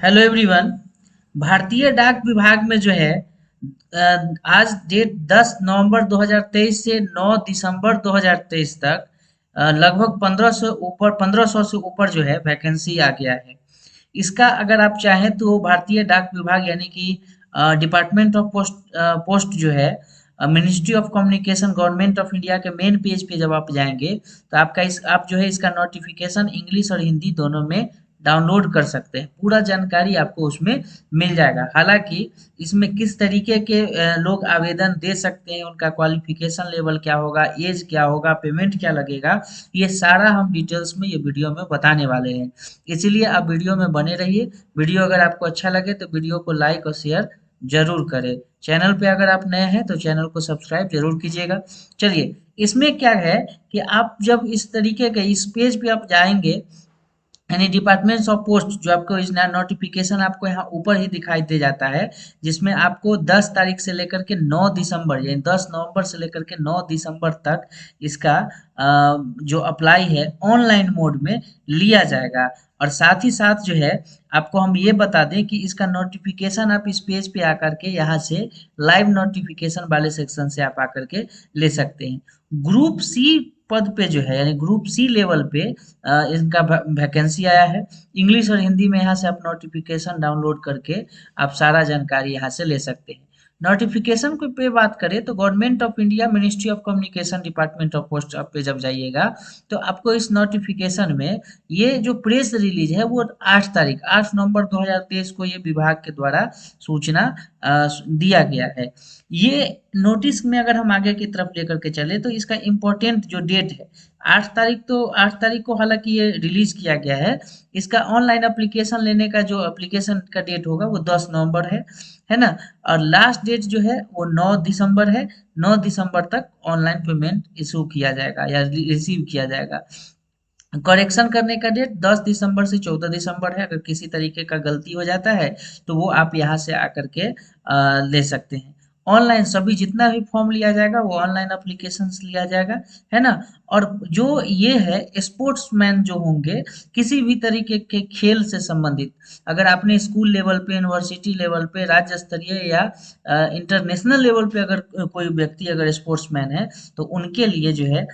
Hello everyone. भारतीय डाक विभाग में जो है आज डेट 10 नवंबर 2023 से 9 दिसंबर 2023 तक लगभग 1500 से ऊपर जो है वैकेंसी आ गया है। इसका अगर आप चाहें तो भारतीय डाक विभाग यानी कि डिपार्टमेंट ऑफ पोस्ट जो है ministry of communication government of India के मेन पेज पे जब आप जाएंगे तो आप जो है इसका नोटिफिकेशन इंग्लिश और हिंदी दोनों में डाउनलोड कर सकते हैं। पूरा जानकारी आपको उसमें मिल जाएगा। हालांकि इसमें किस तरीके के लोग आवेदन दे सकते हैं, उनका क्वालिफिकेशन लेवल क्या होगा, एज क्या होगा, पेमेंट क्या लगेगा, ये सारा हम डिटेल्स में ये वीडियो में बताने वाले हैं। इसीलिए आप वीडियो में बने रहिए। वीडियो अगर आपको अच्छा लगे तो वीडियो को लाइक और शेयर जरूर करें। चैनल पे अगर आप नए हैं तो चैनल को सब्सक्राइब जरूर कीजिएगा। चलिए, इसमें क्या है कि आप जब इस तरीके के इस पेज पे आप जाएंगे यानी डिपार्टमेंट्स ऑफ पोस्ट जो आपको इस नोटिफिकेशन आपको यहाँ ऊपर ही दिखाई दे जाता है, जिसमें आपको 10 तारीख से लेकर के 9 दिसंबर यानी 10 नवंबर से लेकर के 9 दिसंबर तक इसका जो अप्लाई है ऑनलाइन मोड में लिया जाएगा। और साथ ही साथ जो है आपको हम ये बता दें कि इसका नोटिफिकेशन आप इस पेज पे आकर के यहाँ से लाइव नोटिफिकेशन वाले सेक्शन से आप आकर के ले सकते हैं। ग्रुप सी पद पे जो है यानी ग्रुप सी लेवल पे इनका वैकेंसी आया है। इंग्लिश और हिंदी में यहाँ से आप नोटिफिकेशन डाउनलोड करके आप सारा जानकारी यहाँ से ले सकते हैं। नोटिफिकेशन को पे बात करें तो government of India ministry of communication department of post पे जब जाइएगा तो आपको इस नोटिफिकेशन में ये जो प्रेस रिलीज है वो 8 नवंबर 2023 को ये विभाग के द्वारा सूचना दिया गया है। ये नोटिस में अगर हम आगे की तरफ लेकर के चले तो इसका इम्पोर्टेंट जो डेट है 8 तारीख को हालांकि ये रिलीज किया गया है। इसका ऑनलाइन एप्लीकेशन लेने का जो एप्लीकेशन का डेट होगा वो 10 नवंबर है ना। और लास्ट डेट जो है वो 9 दिसंबर है। 9 दिसंबर तक ऑनलाइन पेमेंट इशू किया जाएगा या रिसीव किया जाएगा। करेक्शन करने का डेट 10 दिसंबर से 14 दिसंबर है। अगर किसी तरीके का गलती हो जाता है तो वो आप यहाँ से आकर के ले सकते हैं। ऑनलाइन सभी जितना भी फॉर्म लिया जाएगा वो ऑनलाइन एप्लीकेशन लिया जाएगा, है ना। और जो ये है स्पोर्ट्समैन जो होंगे किसी भी तरीके के खेल से संबंधित, अगर आपने स्कूल लेवल पे, यूनिवर्सिटी लेवल पे, राज्य स्तरीय या इंटरनेशनल लेवल पे अगर कोई व्यक्ति अगर स्पोर्ट्समैन है तो उनके लिए जो है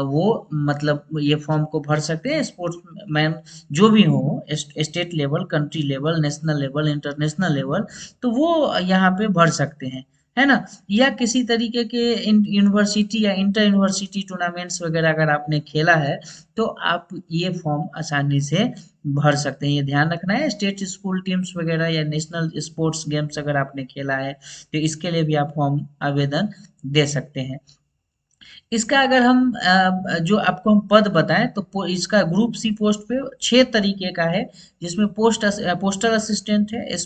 वो मतलब ये फॉर्म को भर सकते हैं। स्पोर्ट्समैन जो भी हो, state level, country level, national level, international level, तो वो यहाँ पे भर सकते हैं, है ना। या किसी तरीके के यूनिवर्सिटी या इंटर यूनिवर्सिटी टूर्नामेंट्स वगैरह अगर आपने खेला है तो आप ये फॉर्म आसानी से भर सकते हैं। ये ध्यान रखना है, स्टेट स्कूल टीम्स वगैरह या नेशनल स्पोर्ट्स गेम्स अगर आपने खेला है तो इसके लिए भी आप फॉर्म आवेदन दे सकते हैं। इसका अगर हम जो आपको हम पद बताएं तो इसका ग्रुप सी पोस्ट पे 6 तरीके का है, जिसमें पोस्टल असिस्टेंट है,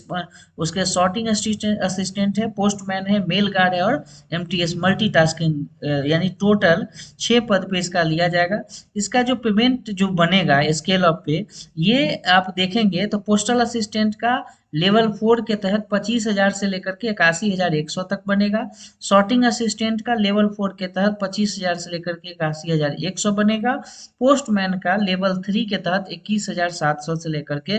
उसके सॉर्टिंग असिस्टेंट है, पोस्टमैन है, मेल गार्ड है और एमटीएस मल्टीटास्किंग यानी टोटल 6 पद पे इसका लिया जाएगा। इसका जो पेमेंट जो बनेगा स्केल ऑफ पे ये आप देखेंगे तो पोस्टल असिस्टेंट का लेवल 4 के तहत 25,000 से लेकर के 81,100 तक बनेगा। सॉर्टिंग असिस्टेंट का लेवल 4 के तहत 25,000 से लेकर के 81,100 बनेगा। पोस्टमैन का लेवल 3 के तहत 21,700 से लेकर के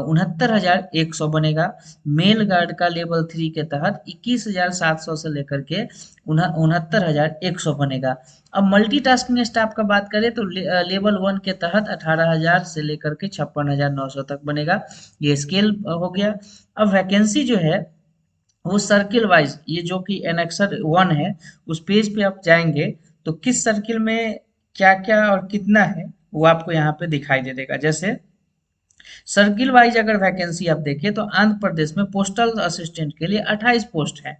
69,100 बनेगा। मेल गार्ड का लेवल 3 के तहत 21,700 से लेकर के 69,100 बनेगा। अब मल्टीटास्किंग स्टाफ का बात करें तो लेवल 1 के तहत 18,000 से लेकर के 56,900 तक बनेगा। ये स्केल हो गया। अब वैकेंसी जो है वो सर्किल वाइज, ये जो कि एनेक्सर 1 है उस पेज पे आप जाएंगे तो किस सर्किल में क्या क्या और कितना है वो आपको यहाँ पे दिखाई दे देगा। जैसे सर्किल वाइज अगर वैकेंसी आप देखें तो आंध्र प्रदेश में पोस्टल असिस्टेंट के लिए 28 पोस्ट है,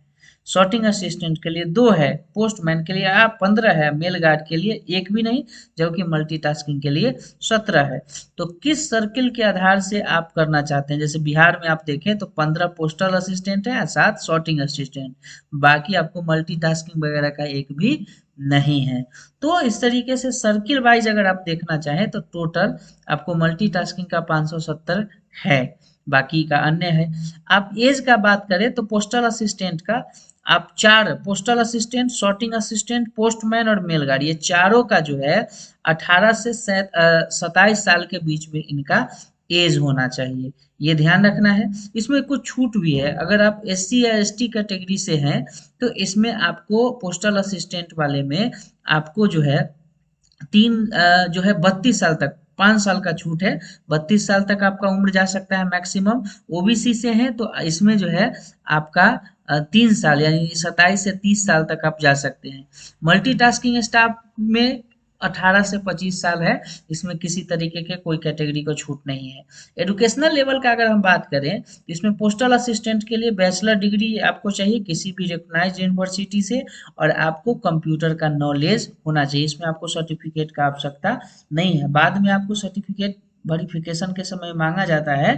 सॉर्टिंग असिस्टेंट के लिए 2 है, पोस्टमैन के लिए आप 15 है, मेल गार्ड के लिए एक भी नहीं, जबकि मल्टीटास्किंग के लिए 17 है। तो किस सर्किल के आधार से आप करना चाहते हैं, जैसे बिहार में आप देखें तो 15 पोस्टल असिस्टेंट है, 7 सॉर्टिंग असिस्टेंट, बाकी आपको मल्टीटास्किंग वगैरह का एक भी नहीं है। तो इस तरीके से सर्किल वाइज अगर आप देखना चाहें तो टोटल आपको मल्टीटास्किंग का 570 है, बाकी का अन्य है। आप एज का बात करें तो पोस्टल असिस्टेंट का आप 4 postal assistant, sorting assistant, postman और मेल गार्ड, ये चारों का जो है 18 से 27 साल के बीच में इनका एज होना चाहिए, ये ध्यान रखना है। इसमें कुछ छूट भी है, अगर आप एससी या एसटी कैटेगरी से हैं तो इसमें आपको पोस्टल असिस्टेंट वाले में आपको जो है जो है 32 साल तक, 5 साल का छूट है, 32 साल तक आपका उम्र जा सकता है मैक्सिमम। ओबीसी से हैं तो इसमें जो है आपका 3 साल यानी 27 से 30 साल तक आप जा सकते हैं। मल्टीटास्किंग स्टाफ में 18 से 25 साल है, इसमें किसी तरीके के कोई कैटेगरी को छूट नहीं है। एजुकेशनल लेवल का अगर हम बात करें तो इसमें पोस्टल असिस्टेंट के लिए बैचलर डिग्री आपको चाहिए किसी भी रिकॉग्नाइज्ड यूनिवर्सिटी से, और आपको कंप्यूटर का नॉलेज होना चाहिए। इसमें आपको सर्टिफिकेट का आवश्यकता नहीं है, बाद में आपको सर्टिफिकेट वेरिफिकेशन के समय मांगा जाता है,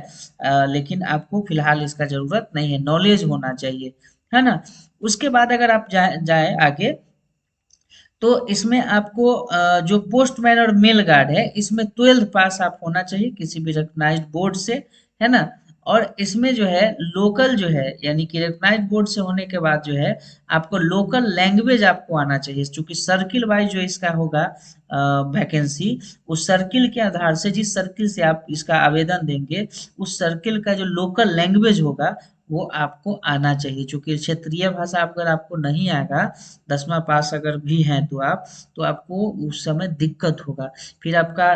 लेकिन आपको फिलहाल इसका जरूरत नहीं है, नॉलेज होना चाहिए, है ना। उसके बाद अगर आप जाए आगे तो इसमें आपको जो पोस्टमैन और मेल गार्ड है इसमें 12th पास आप होना चाहिए किसी भी रिकॉग्नाइज्ड बोर्ड से, है ना। और इसमें जो है लोकल जो है यानी कि रिकॉग्नाइज्ड बोर्ड से होने के बाद जो है आपको लोकल लैंग्वेज आपको आना चाहिए, क्योंकि सर्किल वाइज जो इसका होगा वैकेंसी, उस सर्किल के आधार से, जिस सर्किल से आप इसका आवेदन देंगे उस सर्किल का जो लोकल लैंग्वेज होगा वो आपको आना चाहिए। चूंकि क्षेत्रीय भाषा अगर आपको नहीं आएगा, 10वां पास अगर भी हैं तो आपको उस समय दिक्कत होगा, फिर आपका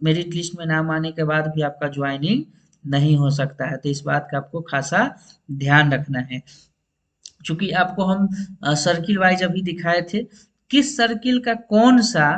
मेरिट लिस्ट में नाम आने के बाद भी आपका ज्वाइनिंग नहीं हो सकता है। तो इस बात का आपको खासा ध्यान रखना है। चूंकि आपको हम सर्किल वाइज अभी दिखाए थे, किस सर्किल का कौन सा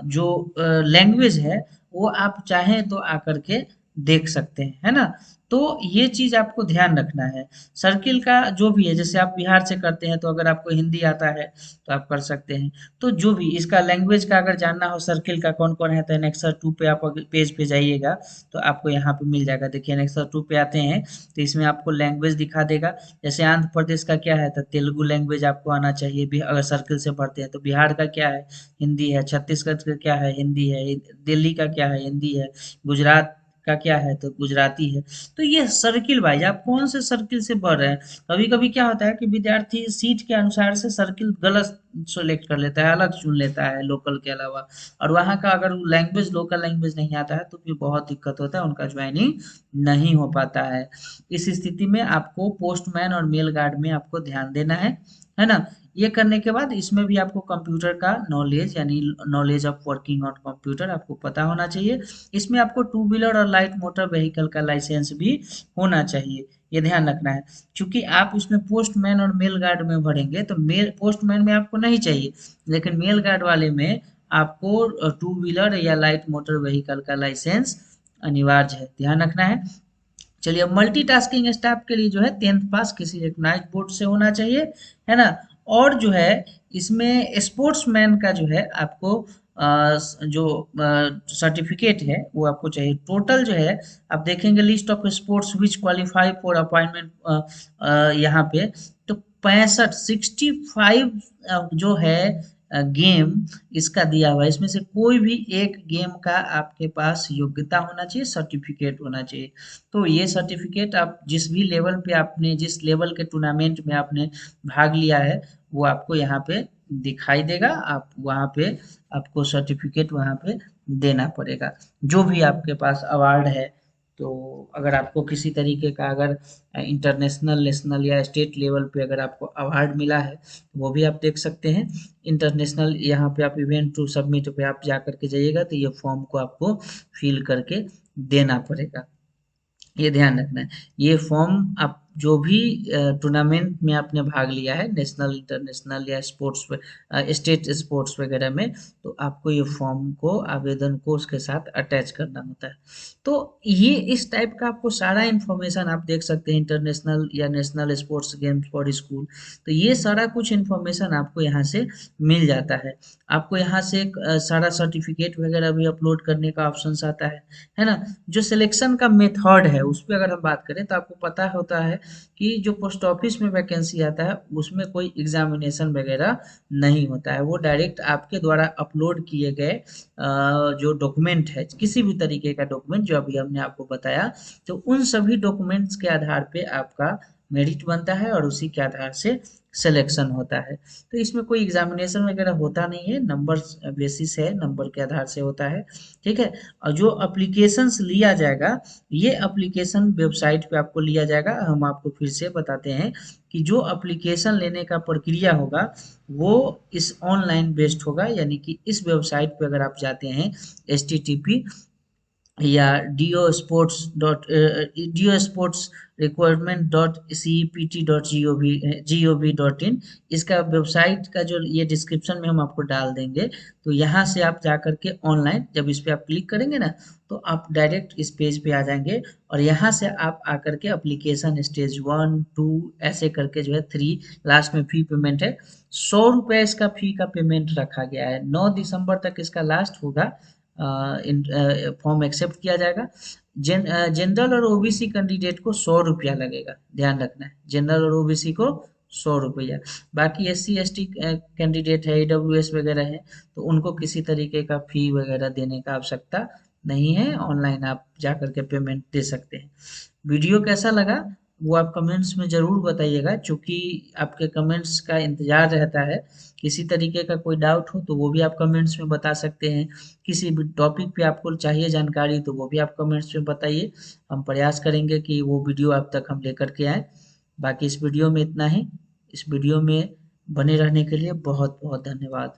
जो लैंग्वेज है वो आप चाहें तो आकर के देख सकते हैं, है ना। तो ये चीज आपको ध्यान रखना है। सर्किल का जो भी है, जैसे आप बिहार से करते हैं तो अगर आपको हिंदी आता है तो आप कर सकते हैं। तो जो भी इसका लैंग्वेज का अगर जानना हो सर्किल का कौन कौन है, तो एनेक्सर 2 पे आप पेज पे जाइएगा तो आपको यहाँ पे मिल जाएगा। देखिए एनेक्सर 2 पे आते हैं तो इसमें आपको लैंग्वेज दिखा देगा। जैसे आंध्र प्रदेश का क्या है तो तेलुगु लैंग्वेज आपको आना चाहिए, अगर सर्किल से पढ़ते हैं तो। बिहार का क्या है, हिंदी है। छत्तीसगढ़ का क्या है, हिंदी है। दिल्ली का क्या है, हिंदी है। गुजरात का क्या है तो गुजराती है। तो ये सर्किल वाइज आप कौन से सर्किल से पढ़ रहे हैं। कभी कभी क्या होता है कि विद्यार्थी सीट के अनुसार से सर्किल गलत सेलेक्ट कर लेता है, अलग चुन लेता है लोकल के अलावा, और वहाँ का अगर लैंग्वेज लोकल लैंग्वेज नहीं आता है तो फिर बहुत दिक्कत होता है, उनका ज्वाइनिंग नहीं हो पाता है। इस स्थिति में आपको पोस्टमैन और मेल गार्ड में आपको ध्यान देना है ना। ये करने के बाद इसमें भी आपको कंप्यूटर का नॉलेज यानी knowledge of working on computer आपको पता होना चाहिए। इसमें आपको टू व्हीलर और लाइट मोटर व्हीकल का लाइसेंस भी होना चाहिए, ये ध्यान रखना है। क्योंकि आप उसमें पोस्टमैन और मेल गार्ड में भरेंगे तो मेल पोस्टमैन में आपको नहीं चाहिए, लेकिन मेल गार्ड वाले में आपको टू व्हीलर या लाइट मोटर व्हीकल का लाइसेंस अनिवार्य है, ध्यान रखना है। चलिए, मल्टीटास्किंग स्टाफ के लिए जो है 10th पास किसी रिकॉग्नाइज्ड बोर्ड से होना चाहिए, है ना। और जो है इसमें स्पोर्ट्समैन का जो है आपको जो सर्टिफिकेट है वो आपको चाहिए। टोटल जो है आप देखेंगे list of sports which qualify for appointment, यहाँ पे तो 65 जो है गेम इसका दिया हुआ है। इसमें से कोई भी एक गेम का आपके पास योग्यता होना चाहिए, सर्टिफिकेट होना चाहिए। तो ये सर्टिफिकेट आप जिस भी लेवल पे आपने, जिस लेवल के टूर्नामेंट में आपने भाग लिया है वो आपको यहाँ पे दिखाई देगा। आप वहाँ पे आपको सर्टिफिकेट वहाँ पे देना पड़ेगा, जो भी आपके पास अवार्ड है। तो अगर आपको किसी तरीके का अगर इंटरनेशनल, नेशनल या स्टेट लेवल पे अगर आपको अवार्ड मिला है वो भी आप देख सकते हैं। इंटरनेशनल यहाँ पे आप इवेंट टू सबमिट पे आप जा करके जाइएगा तो ये फॉर्म को आपको फिल करके देना पड़ेगा, ये ध्यान रखना है। ये फॉर्म आप जो भी टूर्नामेंट में आपने भाग लिया है, नेशनल, इंटरनेशनल या स्पोर्ट्स स्टेट स्पोर्ट्स वगैरह में, तो आपको ये फॉर्म को, आवेदन को उसके साथ अटैच करना होता है। तो ये इस टाइप का आपको सारा इंफॉर्मेशन आप देख सकते हैं, इंटरनेशनल या national sports games for school. तो ये सारा कुछ इंफॉर्मेशन आपको यहाँ से मिल जाता है। आपको यहाँ से सारा सर्टिफिकेट वगैरह भी अपलोड करने का ऑप्शन आता है ना। जो सिलेक्शन का मेथड है उस पर अगर हम बात करें तो आपको पता होता है कि जो पोस्ट ऑफिस में वैकेंसी आता है उसमें कोई एग्जामिनेशन वगैरह नहीं होता है, वो डायरेक्ट आपके द्वारा अपलोड किए गए जो डॉक्यूमेंट है, किसी भी तरीके का डॉक्यूमेंट जो अभी हमने आपको बताया, तो उन सभी डॉक्यूमेंट्स के आधार पे आपका मेरिट बनता है और उसी के आधार से सिलेक्शन होता है। तो इसमें कोई एग्जामिनेशन वगैरह होता नहीं है, नंबर बेसिस है, नंबर के आधार से होता है। ठीक है। और जो अप्लीकेशंस लिया जाएगा, ये अप्लीकेशन वेबसाइट पे आपको लिया जाएगा। हम आपको फिर से बताते हैं कि जो अप्लीकेशन लेने का प्रक्रिया होगा वो इस ऑनलाइन बेस्ड होगा, यानी कि इस वेबसाइट पे अगर आप जाते हैं http या dio sports requirement dot C P T dot G O V dot in, इसका वेबसाइट का जो ये डिस्क्रिप्शन में हम आपको डाल देंगे। तो यहाँ से आप जा करके ऑनलाइन जब इस पे आप क्लिक करेंगे ना, तो आप डायरेक्ट इस पेज पे आ जाएंगे और यहाँ से आप आकर के एप्लीकेशन स्टेज 1 2 ऐसे करके जो है 3 लास्ट में फी पेमेंट है। 100 रुपये इसका फी का पेमेंट रखा गया है। 9 दिसंबर तक इसका लास्ट होगा, फॉर्म एक्सेप्ट किया जाएगा। जनरल और ओबीसी कैंडिडेट को 100 रुपया लगेगा, ध्यान रखना है, जनरल और ओबीसी को 100 रुपया। बाकी SC ST कैंडिडेट है, EWS वगैरह है, तो उनको किसी तरीके का फी वगैरह देने का आवश्यकता नहीं है, ऑनलाइन आप जा करके पेमेंट दे सकते हैं। वीडियो कैसा लगा वो आप कमेंट्स में ज़रूर बताइएगा, चूँकि आपके कमेंट्स का इंतज़ार रहता है। किसी तरीके का कोई डाउट हो तो वो भी आप कमेंट्स में बता सकते हैं। किसी भी टॉपिक पे आपको चाहिए जानकारी तो वो भी आप कमेंट्स में बताइए। हम प्रयास करेंगे कि वो वीडियो आप तक हम लेकर के आएँ। बाकी इस वीडियो में इतना ही। इस वीडियो में बने रहने के लिए बहुत-बहुत धन्यवाद।